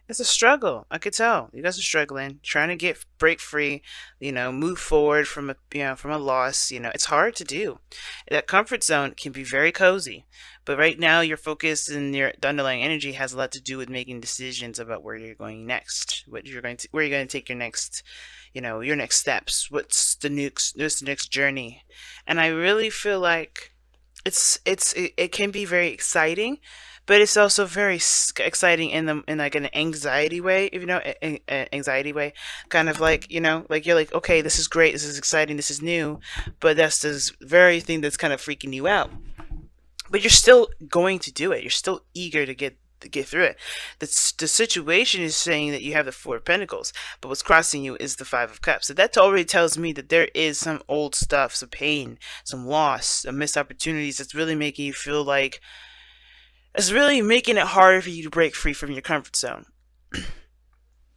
It's a struggle. I could tell you guys are struggling, trying to break free, move forward from a loss. It's hard to do. That comfort zone can be very cozy, but right now your focus and the underlying energy has a lot to do with making decisions about where you're going next, where you're going to take your next, your next steps. What's the next journey? And I really feel like it can be very exciting, but it's also very exciting in like an anxiety way, if you know, anxiety way, kind of like, like you're like, okay, this is great, this is exciting, this is new, but that's this very thing that's kind of freaking you out. But you're still going to do it. You're still eager to get through it. The situation is saying that you have the Four of Pentacles, but what's crossing you is the Five of Cups. So that already tells me that there is some old stuff, some pain, some loss, some missed opportunities that's really making you feel like it's really making it harder for you to break free from your comfort zone.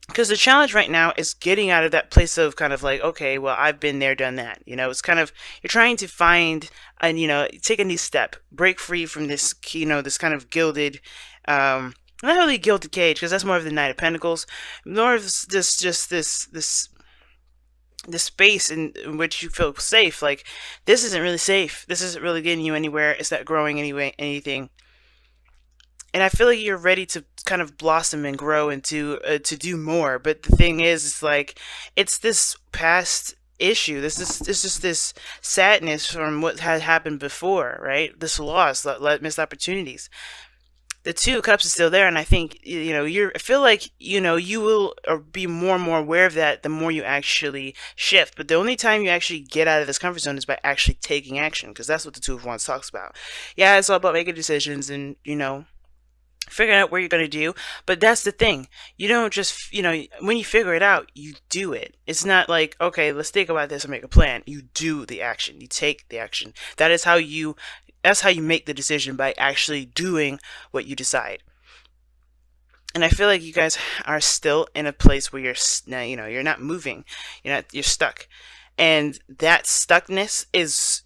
Because the challenge right now is getting out of that place of kind of like, okay, well, I've been there, done that. It's kind of, you're trying to find and, take a new step, break free from this, this kind of gilded, not really gilded cage, because that's more of the Knight of Pentacles, more of this space in which you feel safe. Like, this isn't really safe. This isn't really getting you anywhere. It's not growing anything. And I feel like you're ready to kind of blossom and grow and to do more. But the thing is, it's like it's this past issue. This is this sadness from what had happened before, right? This loss, missed opportunities. The Two of Cups is still there, and I think I feel like you will be more and more aware of that the more you actually shift. But the only time you actually get out of this comfort zone is by actually taking action, because that's what the Two of Wands talks about. Yeah, it's all about making decisions and figuring out what you're going to do. But that's the thing. You don't just, when you figure it out, you do it. It's not like, okay, let's think about this and make a plan. You do the action. You take the action. That's how you make the decision, by actually doing what you decide. And I feel like you guys are still in a place where you're not moving. You're stuck. And that stuckness is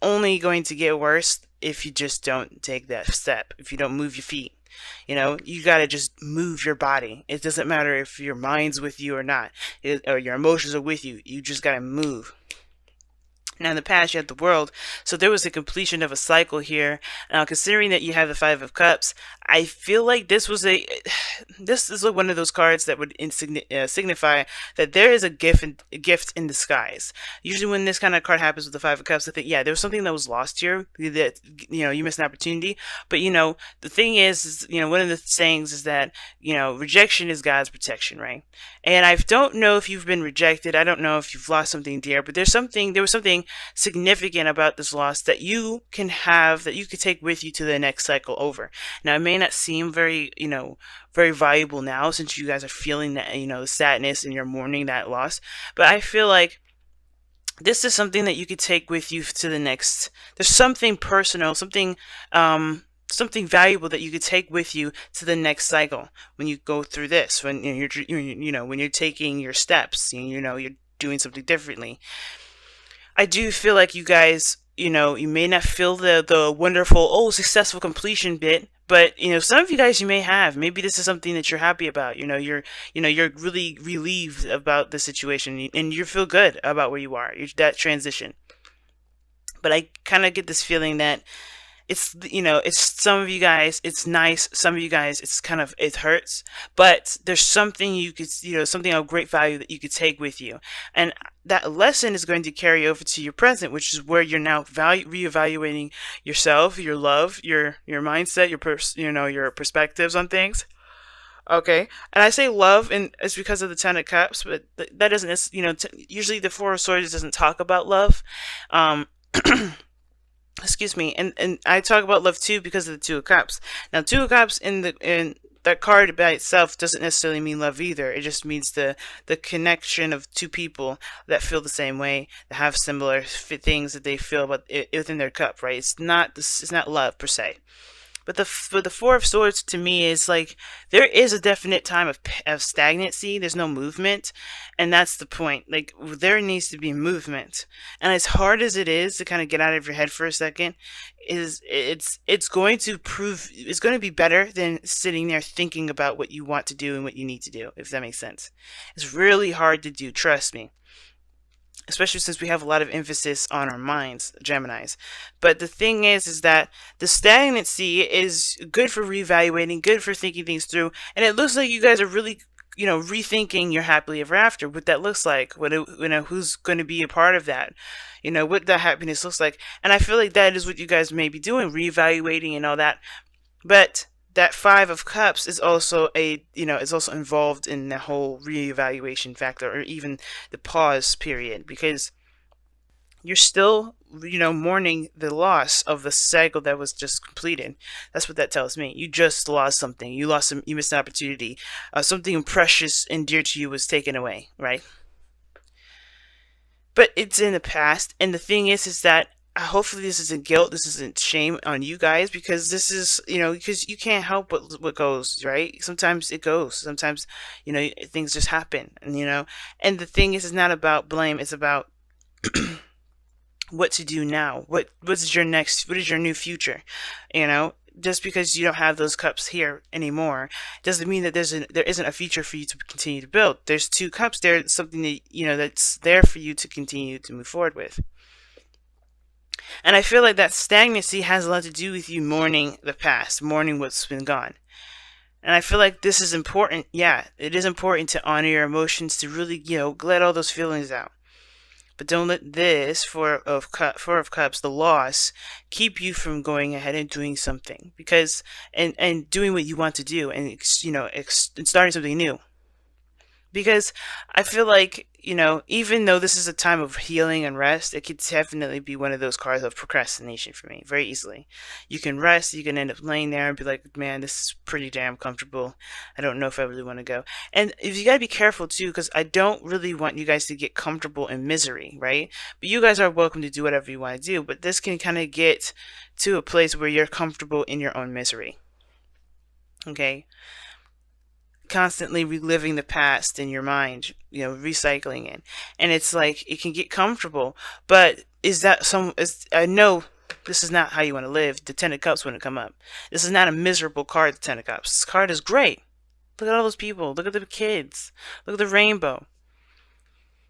only going to get worse if you just don't take that step, if you don't move your feet. You got to just move your body. It doesn't matter if your mind's with you or not, or your emotions are with you. You just got to move. Now, in the past, you had the World, so there was a completion of a cycle here. Now, considering that you have the Five of Cups, I feel like this is like one of those cards that would signify that there is a gift in disguise. Usually, when this kind of card happens with the Five of Cups, I think, yeah, there was something that was lost here, that you missed an opportunity. But the thing is one of the sayings is that rejection is God's protection, right? And I don't know if you've been rejected. I don't know if you've lost something dear, but there was something significant about this loss that you can have, that you could take with you to the next cycle over. Now, it may not seem very, very valuable now, since you guys are feeling that, the sadness and you're mourning that loss. But I feel like this is something that you could take with you to the next. There's something personal, something valuable that you could take with you to the next cycle when you go through this, when when you're taking your steps, you're doing something differently. I do feel like you guys, you may not feel the wonderful, successful completion bit, but some of you guys, you may have. Maybe this is something that you're happy about. You're really relieved about the situation, and you feel good about where you are. That transition. But I kind of get this feeling that it's some of you guys, it's nice, some of you guys, it hurts, but there's something you could, something of great value that you could take with you, and that lesson is going to carry over to your present, which is where you're now reevaluating yourself, your love, your mindset, your perspectives on things. Okay, and I say love, and it's because of the Ten of Cups, but that doesn't, usually the Four of Swords doesn't talk about love. Excuse me, and I talk about love too because of the Two of Cups. Now, Two of Cups in that card by itself doesn't necessarily mean love either. It just means the connection of two people that feel the same way, that have similar things that they feel about within their cup, right? It's not love per se. But the Four of Swords to me is like there is a definite time of stagnancy. There's no movement, and that's the point. Like there needs to be movement. And as hard as it is to kind of get out of your head for a second, it's going to prove it's going to be better than sitting there thinking about what you want to do and what you need to do. If that makes sense, it's really hard to do. Trust me, especially since we have a lot of emphasis on our minds, Geminis. But the thing is that the stagnancy is good for reevaluating, good for thinking things through, and it looks like you guys are really, rethinking your happily ever after, what that looks like, who's going to be a part of that, what that happiness looks like. And I feel like that is what you guys may be doing, reevaluating and all that. But that Five of Cups is also is also involved in the whole reevaluation factor, or even the pause period, because you're still, mourning the loss of the cycle that was just completed. That's what that tells me. You just lost something. You missed an opportunity. Something precious and dear to you was taken away, right? But it's in the past, and the thing is that hopefully this isn't guilt, this isn't shame on you guys, because this is, because you can't help what goes, right? Sometimes it goes, sometimes, things just happen, and the thing is, it's not about blame, it's about what to do now. What is your new future? Just because you don't have those cups here anymore doesn't mean that there isn't a future for you to continue to build. There's two cups there, something that that's there for you to continue to move forward with. And I feel like that stagnancy has a lot to do with you mourning the past, mourning what's been gone. And I feel like this is important. Yeah, it is important to honor your emotions, to really, let all those feelings out. But don't let this Four of Cups, the loss, keep you from going ahead and doing something, because and doing what you want to do, and and starting something new. Because I feel like, even though this is a time of healing and rest, it could definitely be one of those cards of procrastination for me, very easily. You can rest, you can end up laying there and be like, man, this is pretty damn comfortable. I don't know if I really want to go. And if you gotta be careful too, because I don't really want you guys to get comfortable in misery, right? But you guys are welcome to do whatever you want to do, but this can kind of get to a place where you're comfortable in your own misery. Okay? Constantly reliving the past in your mind, recycling it, and it's like it can get comfortable. But I know this is not how you want to live. The Ten of Cups wouldn't come up. This is not a miserable card. The Ten of Cups. This card is great. Look at all those people. Look at the kids. Look at the rainbow.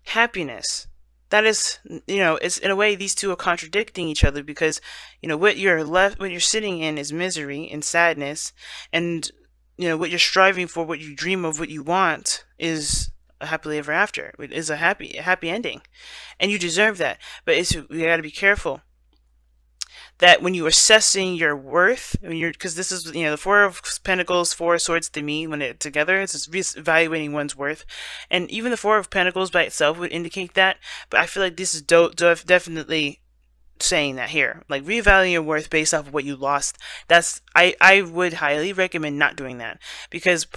Happiness. That is, it's in a way these two are contradicting each other, because what you're sitting in is misery and sadness, and what you're striving for, what you dream of, what you want is a happily ever after. It is a happy ending, and you deserve that. But you got to be careful that when you're assessing your worth, because this is, the Four of Pentacles, Four of Swords to me, when they're together, it's just evaluating one's worth, and even the Four of Pentacles by itself would indicate that. But I feel like this is definitely saying that here, like reevaluating your worth based off of what you lost. I would highly recommend not doing that, because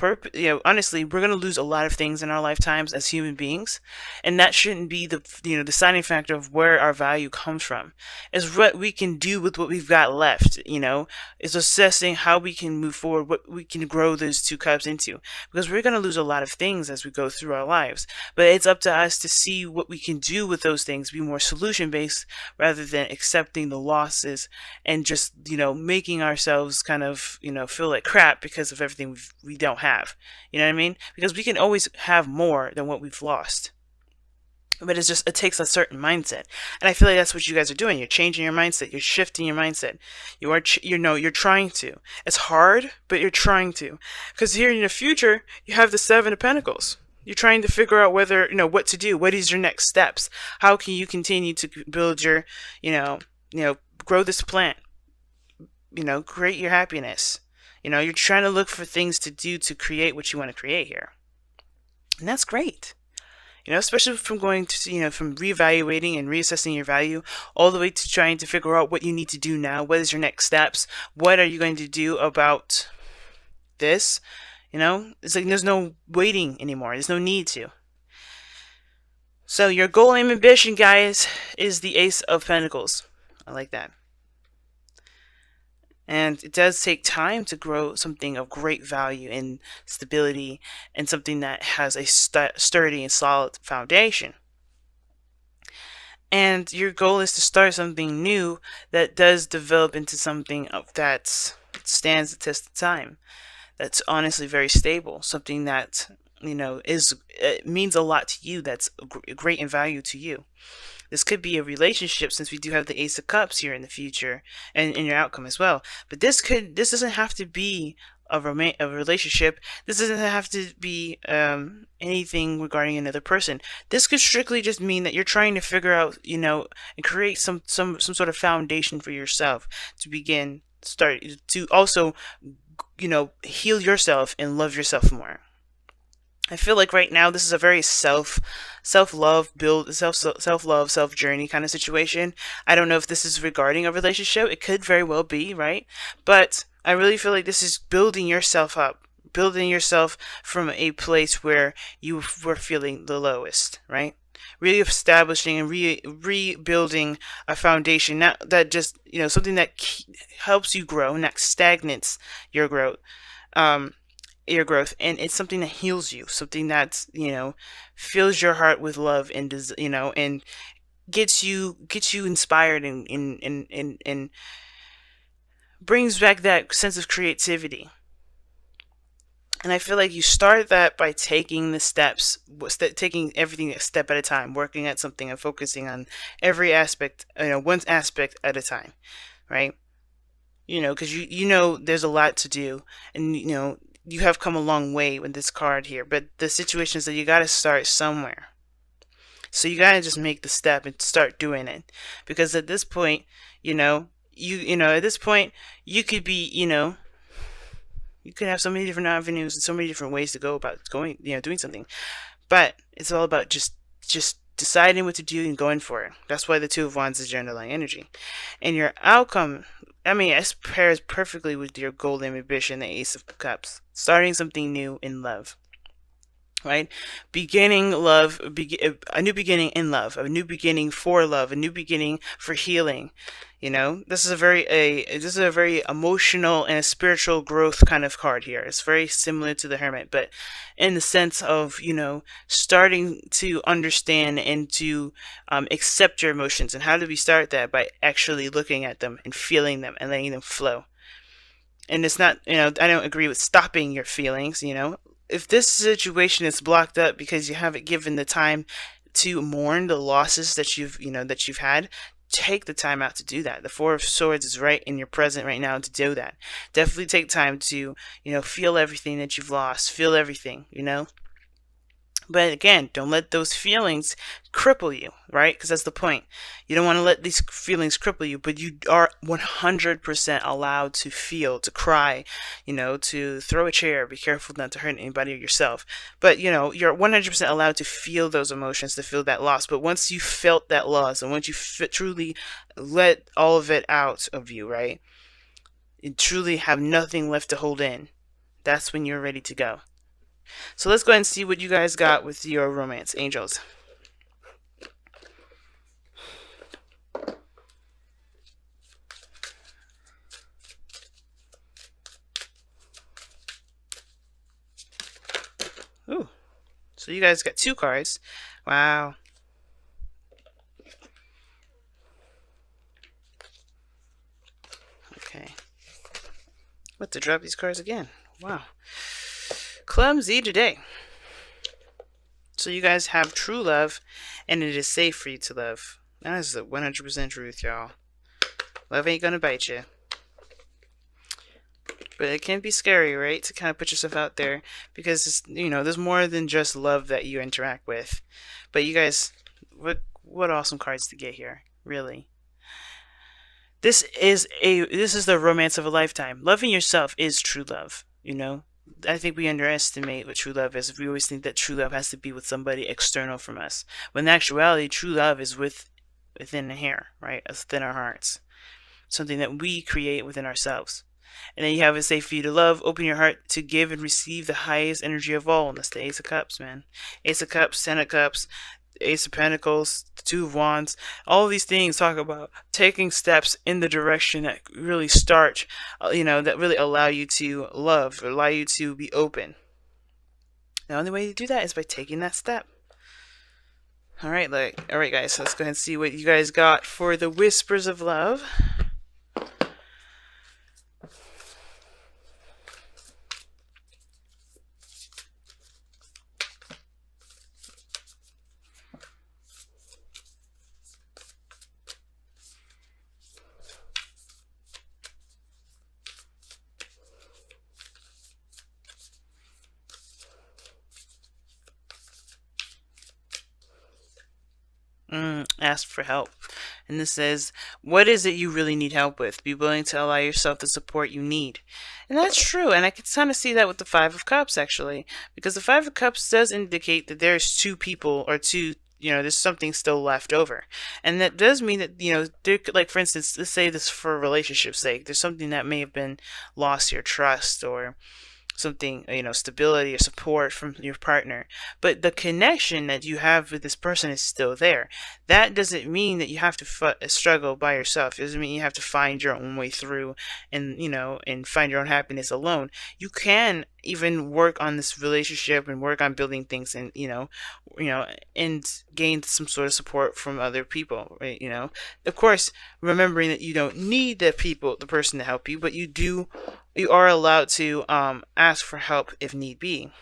honestly, we're going to lose a lot of things in our lifetimes as human beings, and that shouldn't be the deciding factor of where our value comes from. Is what we can do with what we've got left. Is assessing how we can move forward, what we can grow those two cups into, because we're going to lose a lot of things as we go through our lives, but it's up to us to see what we can do with those things, be more solution based rather than accepting the losses and just making ourselves kind of feel like crap because of everything we don't have. You know what I mean? Because we can always have more than what we've lost, but it takes a certain mindset, and I feel like that's what you guys are doing. You're changing your mindset, you're shifting your mindset. You're trying to. It's hard, but you're trying to, because here in the future you have the Seven of Pentacles. You're trying to figure out whether, what to do. What is your next steps? How can you continue to build your, grow this plant? Create your happiness. You're trying to look for things to do to create what you want to create here. And that's great. Especially from going to, from reevaluating and reassessing your value, all the way to trying to figure out what you need to do now. What is your next steps? What are you going to do about this? It's like there's no waiting anymore. There's no need to. So your goal and ambition, guys, is the Ace of Pentacles. I like that. And it does take time to grow something of great value and stability, and something that has a sturdy and solid foundation. And your goal is to start something new that does develop into something that stands the test of time, that's honestly very stable, something that is means a lot to you, that's great in value to you. This could be a relationship, since we do have the Ace of Cups here in the future and in your outcome as well. But this doesn't have to be a relationship. This doesn't have to be anything regarding another person. This could strictly just mean that you're trying to figure out, and create some sort of foundation for yourself to begin start to also, heal yourself and love yourself more. I feel like right now this is a very self love build self love self journey kind of situation. I don't know if this is regarding a relationship. It could very well be, right? But I really feel like this is building yourself up, building yourself from a place where you were feeling the lowest, right? Reestablishing and rebuilding a foundation, not that just something that helps you grow, not stagnates your growth. Your growth, and it's something that heals you, something that's fills your heart with love, and does and gets you inspired, and brings back that sense of creativity. And I feel like you start that by taking the steps, taking everything a step at a time, working at something and focusing on every aspect, one aspect at a time, right? Because there's a lot to do, and you have come a long way with this card here, but the situation is that you got to start somewhere. So you got to just make the step and start doing it, because at this point, at this point you could be, you could have so many different avenues and so many different ways to go about doing something, but it's all about just deciding what to do and going for it. That's why the Two of Wands is your underlying energy, and your outcome, it pairs perfectly with your golden ambition, the Ace of Cups. Starting something new in love, right? Beginning love, a new beginning in love, a new beginning for love, a new beginning for healing. This is a very emotional and a spiritual growth kind of card here. It's very similar to the Hermit, but in the sense of starting to understand and to accept your emotions. And how do we start that? By actually looking at them and feeling them and letting them flow. And it's not, I don't agree with stopping your feelings. If this situation is blocked up because you haven't given the time to mourn the losses that you've had, take the time out to do that. The Four of Swords is right in your present right now to do that. Definitely take time to, feel everything that you've lost. Feel everything, But again, don't let those feelings cripple you, right? Because that's the point. You don't want to let these feelings cripple you, but you are 100% allowed to feel, to cry, to throw a chair. Be careful not to hurt anybody or yourself. But, you're 100% allowed to feel those emotions, to feel that loss. But once you felt that loss, and once you truly let all of it out of you, right? You truly have nothing left to hold in. That's when you're ready to go. So let's go ahead and see what you guys got with your romance angels. Ooh. So you guys got 2 cards. Wow. Okay. What, to drop these cards again? Wow. Clumsy today. So you guys have true love, and it is safe for you to love. That is the 100% truth, y'all. Love ain't gonna bite you. But it can be scary, right? To kind of put yourself out there, because there's more than just love that you interact with. But you guys, what awesome cards to get here, really. This is the romance of a lifetime. Loving yourself is true love, I think we underestimate what true love is. We always think that true love has to be with somebody external from us, when in actuality, true love is within here, right? Within our hearts. Something that we create within ourselves. And then you have it safe for you to love. Open your heart to give and receive the highest energy of all. And that's the Ace of Cups, man. Ace of Cups, Ten of Cups. Ace of Pentacles, the Two of Wands, all of these things talk about taking steps in the direction that really start, that really allow you to love, allow you to be open. The only way to do that is by taking that step. All right, guys, so let's go ahead and see what you guys got for the Whispers of Love. Ask for help. And this says, what is it you really need help with? Be willing to allow yourself the support you need. And that's true. And I can kind of see that with the Five of Cups, actually. Because the Five of Cups does indicate that there's two people, or two, there's something still left over. And that does mean that, there could, like, for instance, let's say this for a relationship's sake. There's something that may have been lost, your trust, or something, stability or support from your partner, but the connection that you have with this person is still there. That doesn't mean that you have to struggle by yourself. It doesn't mean you have to find your own way through and and find your own happiness alone. You can even work on this relationship and work on building things, and and gain some sort of support from other people, right? Of course, remembering that you don't need the person to help you, but you are allowed to ask for help if need be.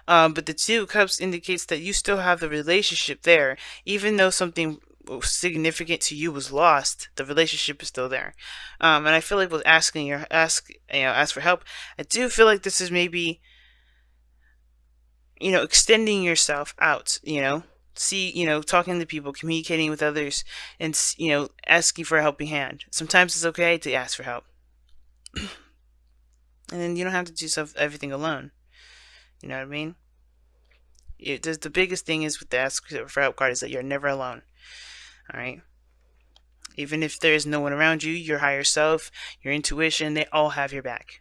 But the Two of Cups indicates that you still have the relationship there, even though something significant to you was lost. The relationship is still there, and I feel like with ask for help, I do feel like this is maybe extending yourself out. Talking to people, communicating with others, and asking for a helping hand. Sometimes it's okay to ask for help. And then you don't have to do everything alone. You know what I mean? The biggest thing is with the ask for help card is that you're never alone. Alright? Even if there is no one around you, your higher self, your intuition, they all have your back.